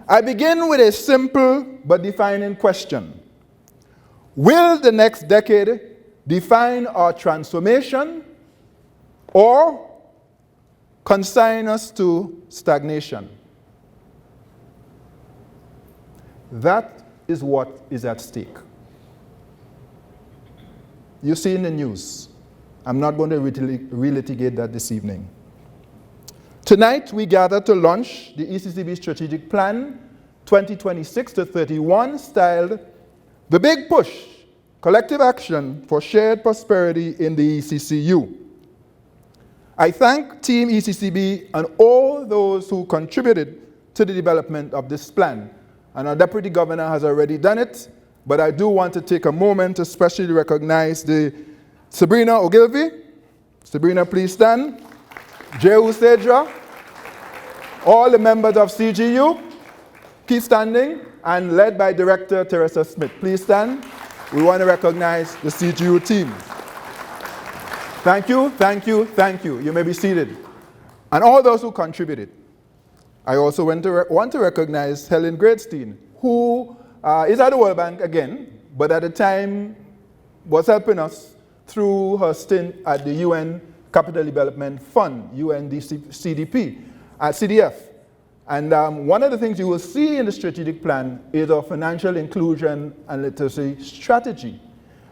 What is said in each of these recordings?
I begin with a simple but defining question. Will the next decade define our transformation or consign us to stagnation? That is what is at stake. You see in the news. I'm not going to relitigate that this evening. Tonight, we gather to launch the ECCB Strategic Plan 2026 to 31, styled The Big Push, Collective Action for Shared Prosperity in the ECCU. I thank Team ECCB and all those who contributed to the development of this plan. And our Deputy Governor has already done it, but I do want to take a moment to especially recognize the 𝐷𝐞𝐦𝐬. Sabrina, please stand. 𝐐𝐬𝐬, all the members of CGU, keep standing, and led by Director Teresa Smith. Please stand. We want to recognize the CGU team. Thank you, thank you, thank you. You may be seated. And all those who contributed. I also want to recognize Helen Gradstein, who is at the World Bank again, but at the time was helping us through her stint at the UN Capital Development Fund, CDF. And one of the things you will see in the strategic plan is our financial inclusion and literacy strategy.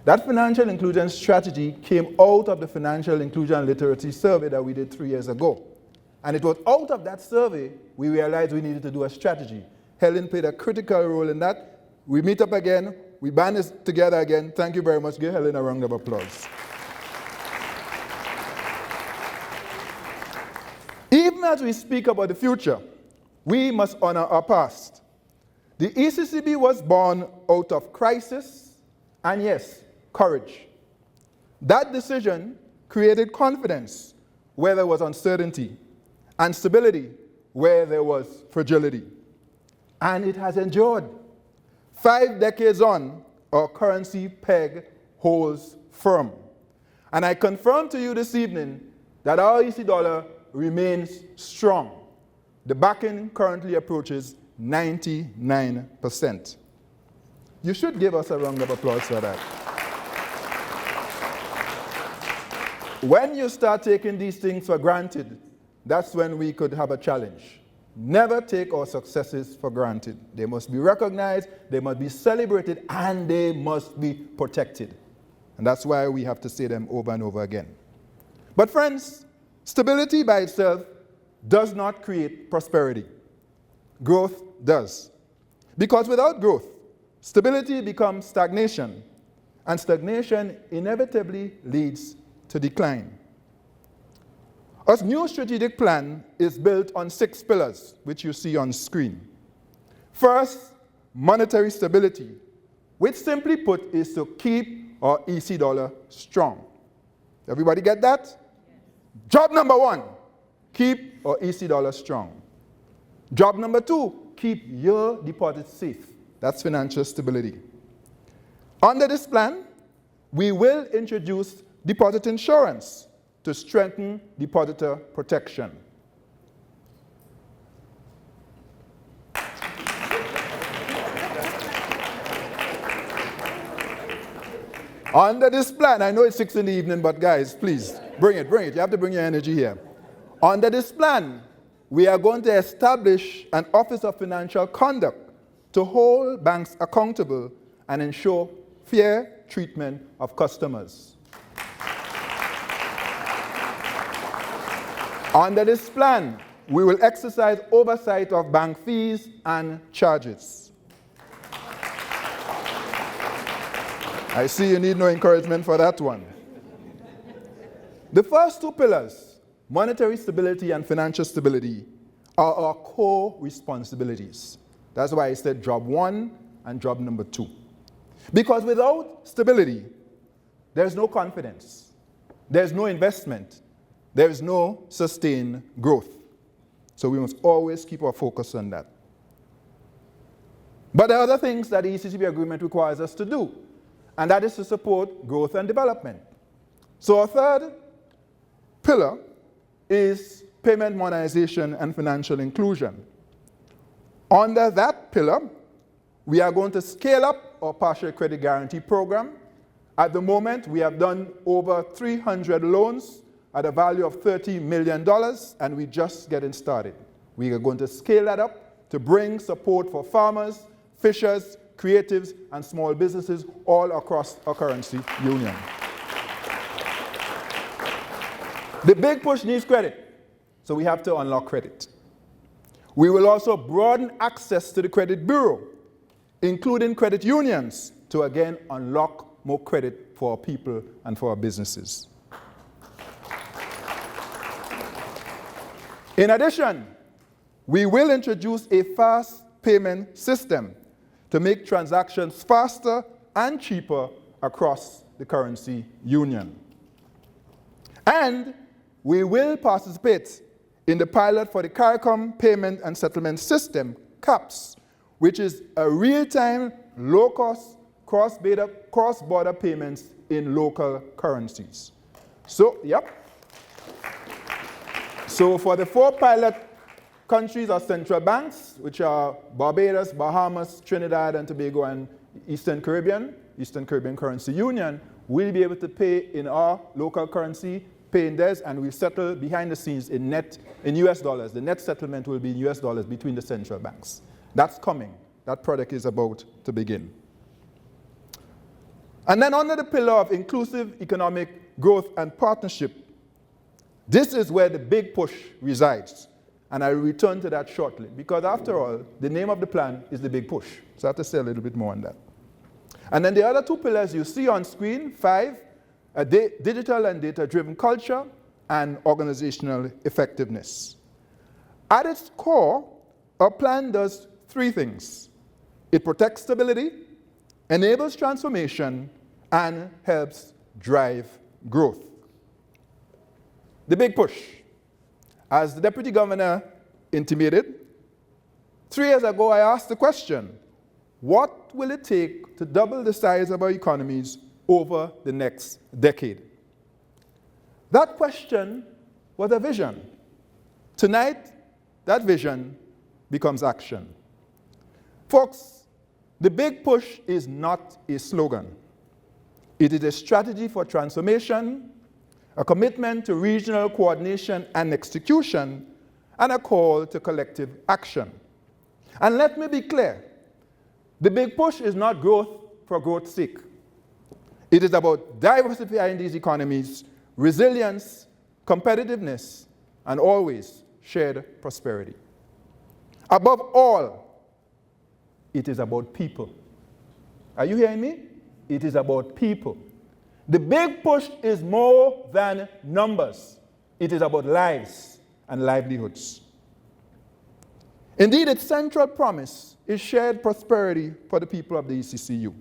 That financial inclusion strategy came out of the financial inclusion and literacy survey that we did 3 years ago. And it was out of that survey we realized we needed to do a strategy. Helen played a critical role in that. We meet up again. We band this together again. Thank you very much. Give Helen a round of applause. Even as we speak about the future, we must honor our past. The ECCB was born out of crisis and, yes, courage. That decision created confidence where there was uncertainty and stability where there was fragility. And it has endured. 5 decades on, our currency peg holds firm. And I confirm to you this evening that our EC dollar remains strong. The backing currently approaches 99%. You should give us a round of applause for that. When you start taking these things for granted, that's when we could have a challenge. Never take our successes for granted. They must be recognized, they must be celebrated, and they must be protected. And that's why we have to say them over and over again. But friends, stability by itself does not create prosperity. Growth does. Because without growth, stability becomes stagnation, and stagnation inevitably leads to decline. Our new strategic plan is built on 6 pillars, which you see on screen. First, monetary stability, which simply put is to keep our EC dollar strong. Everybody get that? Job number 1, keep our EC dollar strong. Job number 2, keep your deposits safe. That's financial stability. Under this plan, we will introduce deposit insurance to strengthen depositor protection. Under this plan, I know it's 6 in the evening, but guys, please, bring it. You have to bring your energy here. Under this plan, we are going to establish an Office of Financial Conduct to hold banks accountable and ensure fair treatment of customers. Under this plan, we will exercise oversight of bank fees and charges. I see you need no encouragement for that one. The first 2 pillars, monetary stability and financial stability, are our core responsibilities. That's why I said job 1 and job number 2. Because without stability, there's no confidence, there's no investment, there is no sustained growth. So we must always keep our focus on that. But there are other things that the ECCB agreement requires us to do, and that is to support growth and development. So our third pillar is payment modernization and financial inclusion. Under that pillar, we are going to scale up our partial credit guarantee program. At the moment, we have done over 300 loans at a value of $30 million, and we're just getting started. We are going to scale that up to bring support for farmers, fishers, creatives, and small businesses all across our currency union. The big push needs credit, so we have to unlock credit. We will also broaden access to the credit bureau, including credit unions, to again unlock more credit for our people and for our businesses. In addition, we will introduce a fast payment system to make transactions faster and cheaper across the currency union. And we will participate in the pilot for the CARICOM Payment and Settlement System, CAPS, which is a real-time, low-cost, cross-border payments in local currencies. So, So for the 4 pilot countries or central banks, which are Barbados, Bahamas, Trinidad and Tobago, and Eastern Caribbean Currency Union, we'll be able to pay in our local currency, pay in theirs, and we'll settle behind the scenes in US dollars. The net settlement will be in US dollars between the central banks. That's coming. That product is about to begin. And then under the pillar of inclusive economic growth and partnership, this is where the big push resides. And I'll return to that shortly, because after all, the name of the plan is the big push. So I have to say a little bit more on that. And then the other 2 pillars you see on screen, 5, digital and data-driven culture and organizational effectiveness. At its core, our plan does 3 things. It protects stability, enables transformation, and helps drive growth. The big push. As the Deputy Governor intimated, 3 years ago I asked the question, what will it take to double the size of our economies over the next decade? That question was a vision. Tonight, that vision becomes action. Folks, the big push is not a slogan. It is a strategy for transformation, a commitment to regional coordination and execution, and a call to collective action. And let me be clear, the big push is not growth for growth's sake. It is about diversifying these economies, resilience, competitiveness, and always shared prosperity. Above all, it is about people. Are you hearing me? It is about people. The big push is more than numbers. It is about lives and livelihoods. Indeed, its central promise is shared prosperity for the people of the ECCU.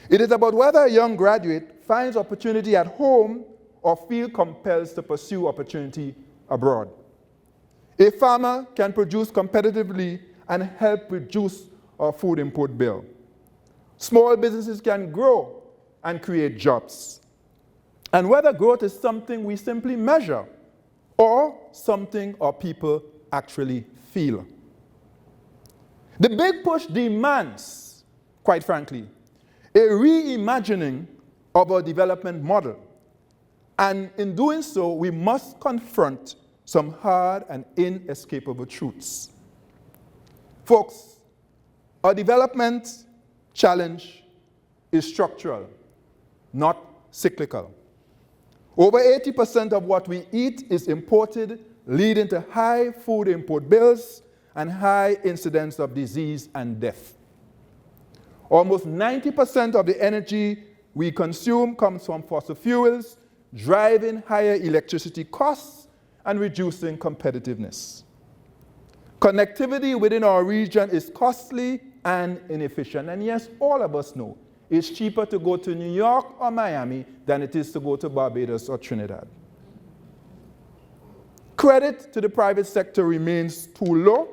It is about whether a young graduate finds opportunity at home or feels compelled to pursue opportunity abroad. A farmer can produce competitively and help reduce our food import bill. Small businesses can grow and create jobs. And whether growth is something we simply measure or something our people actually feel. The big push demands, quite frankly, a reimagining of our development model. And in doing so, we must confront some hard and inescapable truths. Folks, our development challenge is structural, not cyclical. Over 80% of what we eat is imported, leading to high food import bills and high incidence of disease and death. Almost 90% of the energy we consume comes from fossil fuels, driving higher electricity costs and reducing competitiveness. Connectivity within our region is costly and inefficient. And yes, all of us know it's cheaper to go to New York or Miami than it is to go to Barbados or Trinidad. Credit to the private sector remains too low.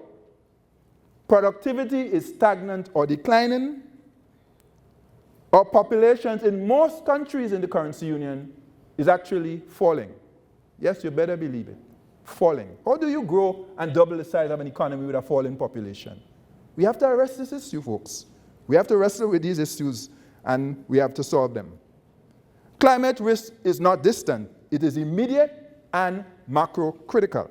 Productivity is stagnant or declining. Our populations in most countries in the currency union is actually falling. Yes, you better believe it. Falling. How do you grow and double the size of an economy with a falling population? We have to address this issue, folks. We have to wrestle with these issues, and we have to solve them. Climate risk is not distant. It is immediate and macro-critical.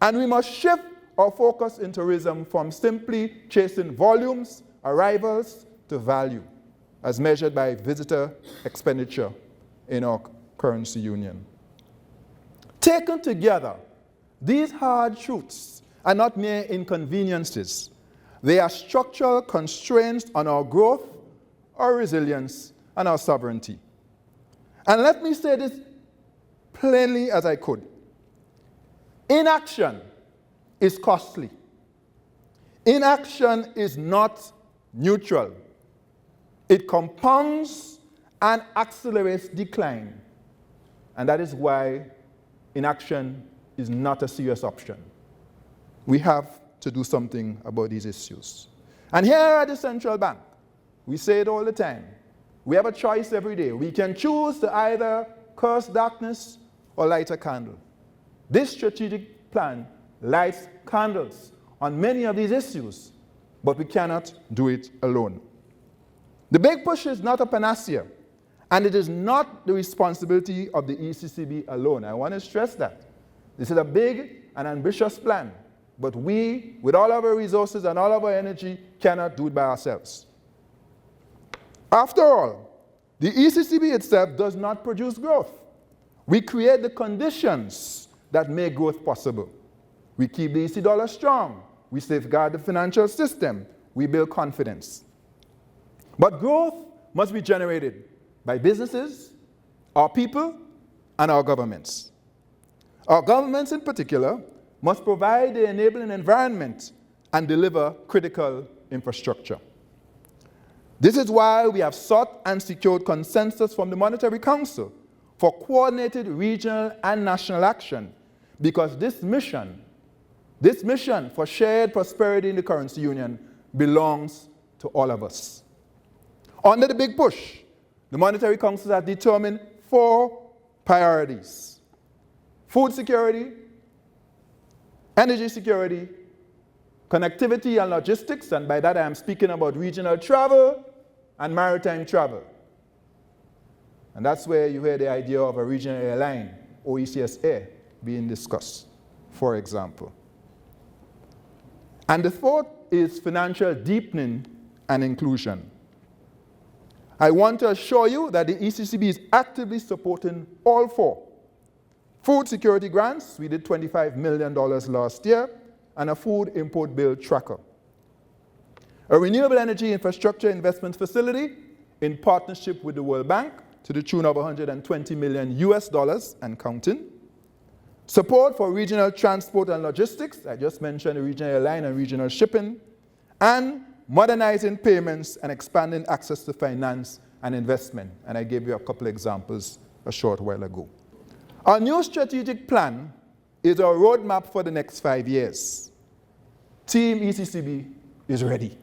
And we must shift our focus in tourism from simply chasing volumes, arrivals, to value, as measured by visitor expenditure in our currency union. Taken together, these hard truths are not mere inconveniences. They are structural constraints on our growth, our resilience, and our sovereignty. And let me say this plainly as I could. Inaction is costly. Inaction is not neutral. It compounds and accelerates decline. And that is why inaction is not a serious option. We have to do something about these issues. And here at the central bank, we say it all the time. We have a choice every day. We can choose to either curse darkness or light a candle. This strategic plan lights candles on many of these issues, but we cannot do it alone. The big push is not a panacea, and it is not the responsibility of the ECCB alone. I want to stress that. This is a big and ambitious plan, but we, with all of our resources and all of our energy, cannot do it by ourselves. After all, the ECCB itself does not produce growth. We create the conditions that make growth possible. We keep the EC dollar strong. We safeguard the financial system. We build confidence. But growth must be generated by businesses, our people, and our governments. Our governments in particular must provide the enabling environment and deliver critical infrastructure. This is why we have sought and secured consensus from the Monetary Council for coordinated regional and national action, because this mission for shared prosperity in the currency union belongs to all of us. Under the big push, the Monetary Council has determined 4 priorities: food security, energy security, connectivity and logistics, and by that I am speaking about regional travel and maritime travel. And that's where you hear the idea of a regional airline, OECSA, being discussed, for example. And the 4th is financial deepening and inclusion. I want to assure you that the ECCB is actively supporting all 4. Food security grants, we did $25 million last year, and a food import bill tracker. A renewable energy infrastructure investment facility in partnership with the World Bank to the tune of $120 million and counting. Support for regional transport and logistics, I just mentioned the regional airline and regional shipping, and modernizing payments and expanding access to finance and investment. And I gave you a couple examples a short while ago. Our new strategic plan is our roadmap for the next 5 years. Team ECCB is ready.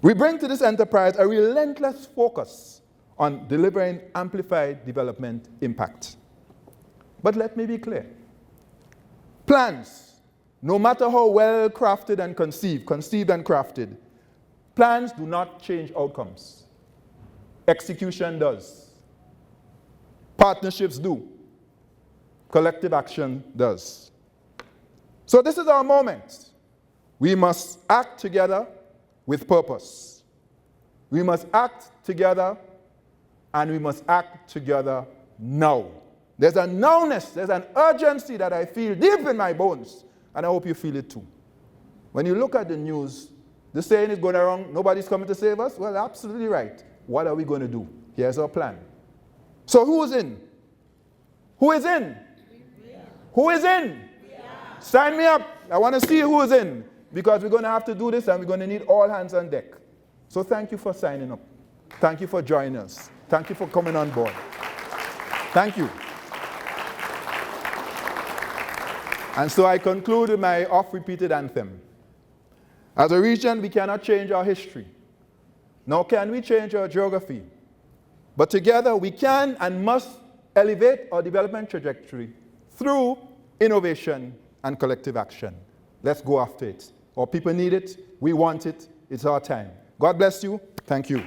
We bring to this enterprise a relentless focus on delivering amplified development impact. But let me be clear. Plans, no matter how well crafted and conceived and crafted, plans do not change outcomes. Execution does. Partnerships do. Collective action does. So this is our moment. We must act together with purpose. We must act together, and we must act together now. There's a nowness, there's an urgency that I feel deep in my bones, and I hope you feel it too. When you look at the news, the saying is going around, nobody's coming to save us. Well, absolutely right. What are we going to do? Here's our plan. So who's in? Who is in? Yeah. Who is in? Yeah. Sign me up. I want to see who is in, because we're going to have to do this, and we're going to need all hands on deck. So thank you for signing up. Thank you for joining us. Thank you for coming on board. Thank you. And so I conclude with my oft-repeated anthem. As a region, we cannot change our history, nor can we change our geography. But together, we can and must elevate our development trajectory through innovation and collective action. Let's go after it. Our people need it. We want it. It's our time. God bless you. Thank you.